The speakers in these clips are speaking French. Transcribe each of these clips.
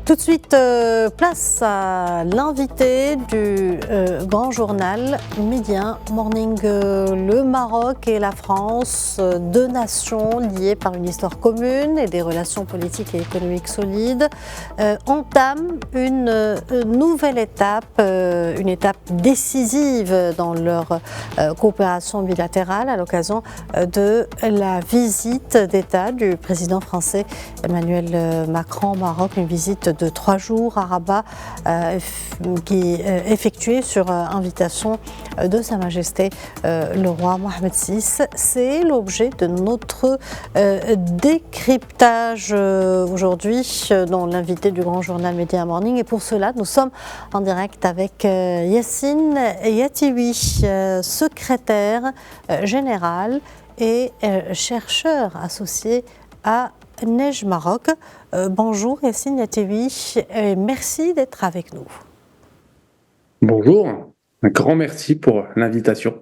Tout de suite, place à l'invité du grand journal Média Morning. Le Maroc et la France, deux nations liées par une histoire commune et des relations politiques et économiques solides, entament une nouvelle étape, une étape décisive dans leur coopération bilatérale à l'occasion de la visite d'État du président français Emmanuel Macron au Maroc, une visite de 3 jours à Rabat qui est effectuée sur invitation de Sa Majesté le roi Mohamed VI. C'est l'objet de notre décryptage aujourd'hui dans l'invité du grand journal Média Morning. Et pour cela, nous sommes en direct avec Yassine Yatiwi, secrétaire général et chercheur associé à Neige Maroc. Bonjour Yassine Yatiwi, et merci d'être avec nous. Bonjour, un grand merci pour l'invitation.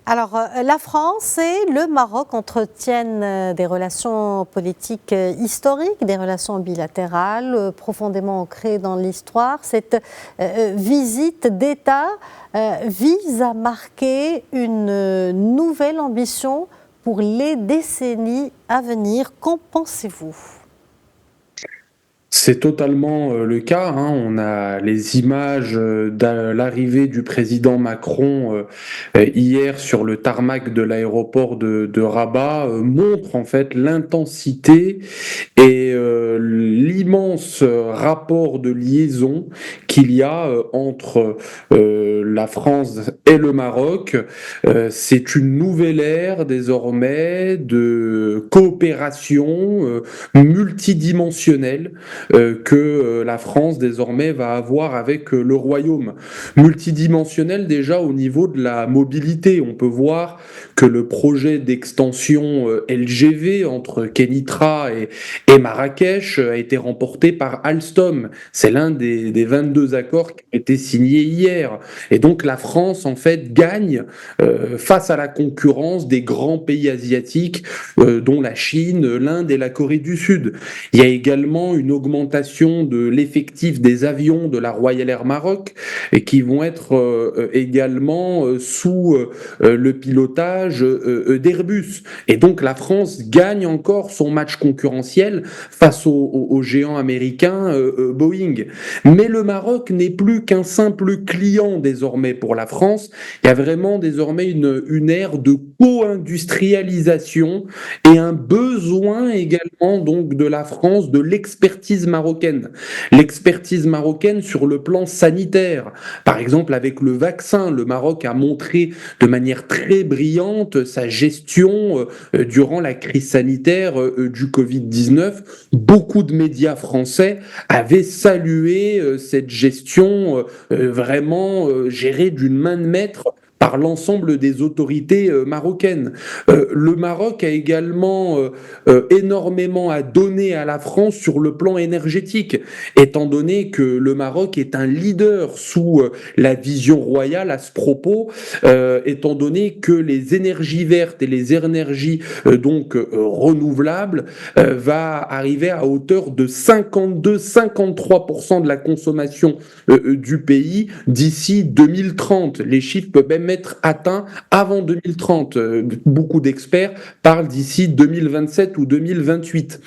Alors, la France et le Maroc entretiennent des relations politiques historiques, des relations bilatérales profondément ancrées dans l'histoire. Cette visite d'État vise à marquer une nouvelle ambition pour les décennies à venir. Qu'en pensez-vous ? C'est totalement le cas. On a les images de l'arrivée du président Macron hier sur le tarmac de l'aéroport de Rabat montrent en fait l'intensité et l'immense rapport de liaison qu'il y a entre la France et le Maroc. C'est une nouvelle ère désormais de coopération multidimensionnelle que la France désormais va avoir avec le Royaume. Multidimensionnel déjà au niveau de la mobilité. On peut voir que le projet d'extension LGV entre Kenitra et Marrakech a été remporté par Alstom. C'est l'un des 22 accords qui ont été signés hier. Et donc la France en fait gagne face à la concurrence des grands pays asiatiques dont la Chine, l'Inde et la Corée du Sud. Il y a également une augmentation de l'effectif des avions de la Royal Air Maroc et qui vont être également sous le pilotage d'Airbus. Et donc la France gagne encore son match concurrentiel face au géant américain Boeing. Mais le Maroc n'est plus qu'un simple client désormais pour la France. Il y a vraiment désormais une ère de co-industrialisation et un besoin également donc de la France de l'expertise marocaine. L'expertise marocaine sur le plan sanitaire. Par exemple, avec le vaccin, le Maroc a montré de manière très brillante sa gestion durant la crise sanitaire du Covid-19. Beaucoup de médias français avaient salué cette gestion vraiment gérée d'une main de maître par l'ensemble des autorités marocaines. Le Maroc a également énormément à donner à la France sur le plan énergétique, étant donné que le Maroc est un leader sous la vision royale à ce propos, étant donné que les énergies vertes et les énergies renouvelables va arriver à hauteur de 52-53% de la consommation du pays d'ici 2030. Les chiffres peuvent même être atteints avant 2030. Beaucoup d'experts parlent d'ici 2027 ou 2028.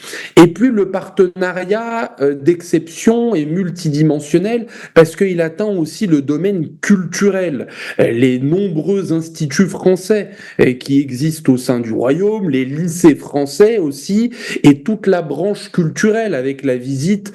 Et puis le partenariat d'exception est multidimensionnel parce qu'il atteint aussi le domaine culturel. Les nombreux instituts français qui existent au sein du Royaume, les lycées français aussi, et toute la branche culturelle avec la visite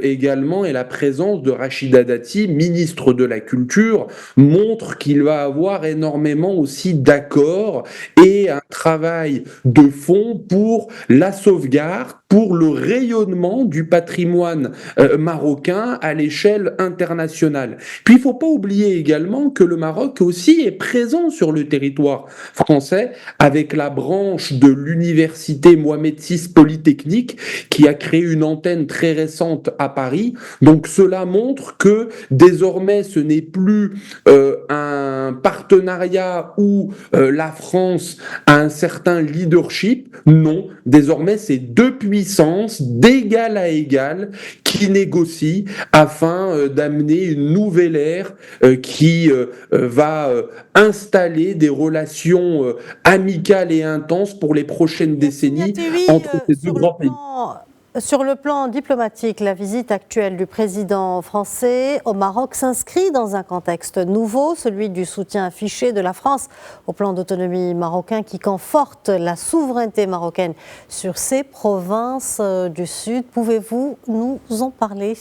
également et la présence de Rachida Dati, ministre de la Culture, montre qu'il va avoir énormément aussi d'accords et un travail de fond pour la sauvegarde, pour le rayonnement du patrimoine marocain à l'échelle internationale. Puis il ne faut pas oublier également que le Maroc aussi est présent sur le territoire français avec la branche de l'université Mohamed VI Polytechnique qui a créé une antenne très récente à Paris. Donc cela montre que désormais ce n'est plus un partenariat partenariat où la France a un certain leadership. Non, désormais c'est deux puissances d'égal à égal qui négocient afin d'amener une nouvelle ère qui va installer des relations amicales et intenses pour les prochaines décennies entre ces deux grands pays. Sur le plan diplomatique, la visite actuelle du président français au Maroc s'inscrit dans un contexte nouveau, celui du soutien affiché de la France au plan d'autonomie marocain qui conforte la souveraineté marocaine sur ces provinces du Sud. Pouvez-vous nous en parler ?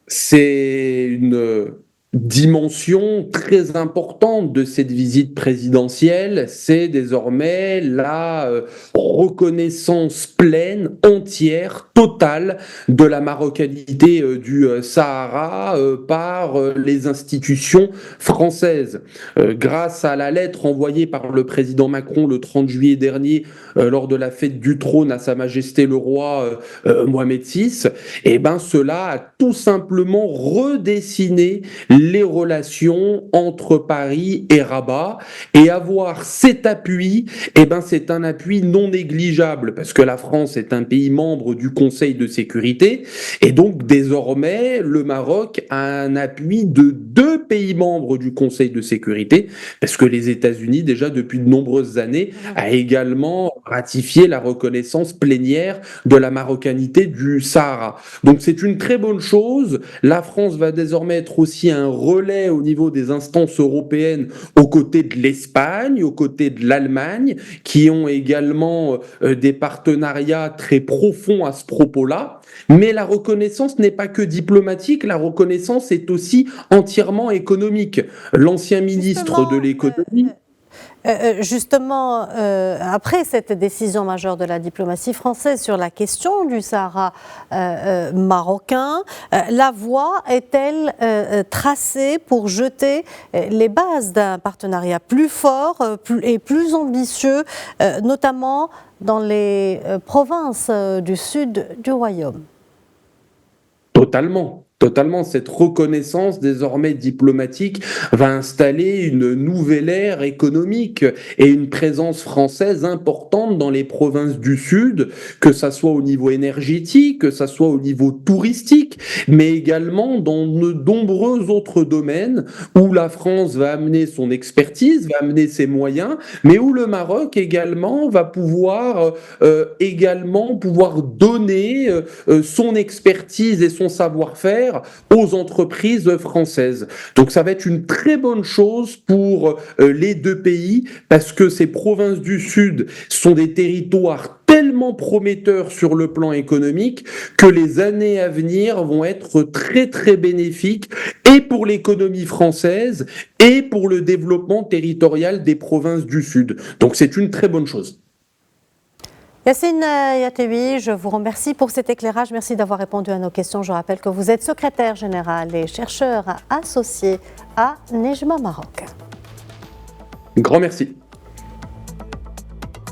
C'est une dimension très importante de cette visite présidentielle, c'est désormais la reconnaissance pleine, entière, totale de la marocanité du Sahara par les institutions françaises. Grâce à la lettre envoyée par le président Macron le 30 juillet dernier lors de la fête du trône à Sa Majesté le roi Mohamed VI, eh ben cela a tout simplement redessiné les relations entre Paris et Rabat, et avoir cet appui, eh ben c'est un appui non négligeable parce que la France est un pays membre du Conseil de sécurité et donc désormais le Maroc a un appui de deux pays membres du Conseil de sécurité parce que les États-Unis déjà depuis de nombreuses années a également ratifié la reconnaissance plénière de la marocanité du Sahara. Donc c'est une très bonne chose. La France va désormais être aussi un relais au niveau des instances européennes aux côtés de l'Espagne, aux côtés de l'Allemagne, qui ont également des partenariats très profonds à ce propos-là. Mais la reconnaissance n'est pas que diplomatique, la reconnaissance est aussi entièrement économique. L'ancien ministre de l'économie... Justement, après cette décision majeure de la diplomatie française sur la question du Sahara marocain, la voie est-elle tracée pour jeter les bases d'un partenariat plus fort et plus ambitieux, notamment dans les provinces du sud du royaume ? Totalement. Cette reconnaissance désormais diplomatique va installer une nouvelle ère économique et une présence française importante dans les provinces du Sud, que ça soit au niveau énergétique, que ça soit au niveau touristique, mais également dans de nombreux autres domaines où la France va amener son expertise, va amener ses moyens, mais où le Maroc également va pouvoir donner son expertise et son savoir-faire aux entreprises françaises. Donc ça va être une très bonne chose pour les deux pays parce que ces provinces du Sud sont des territoires tellement prometteurs sur le plan économique que les années à venir vont être très très bénéfiques et pour l'économie française et pour le développement territorial des provinces du Sud. Donc c'est une très bonne chose. Yassine Yatebi, je vous remercie pour cet éclairage. Merci d'avoir répondu à nos questions. Je rappelle que vous êtes secrétaire général et chercheur associé à Nejma Maroc. Grand merci.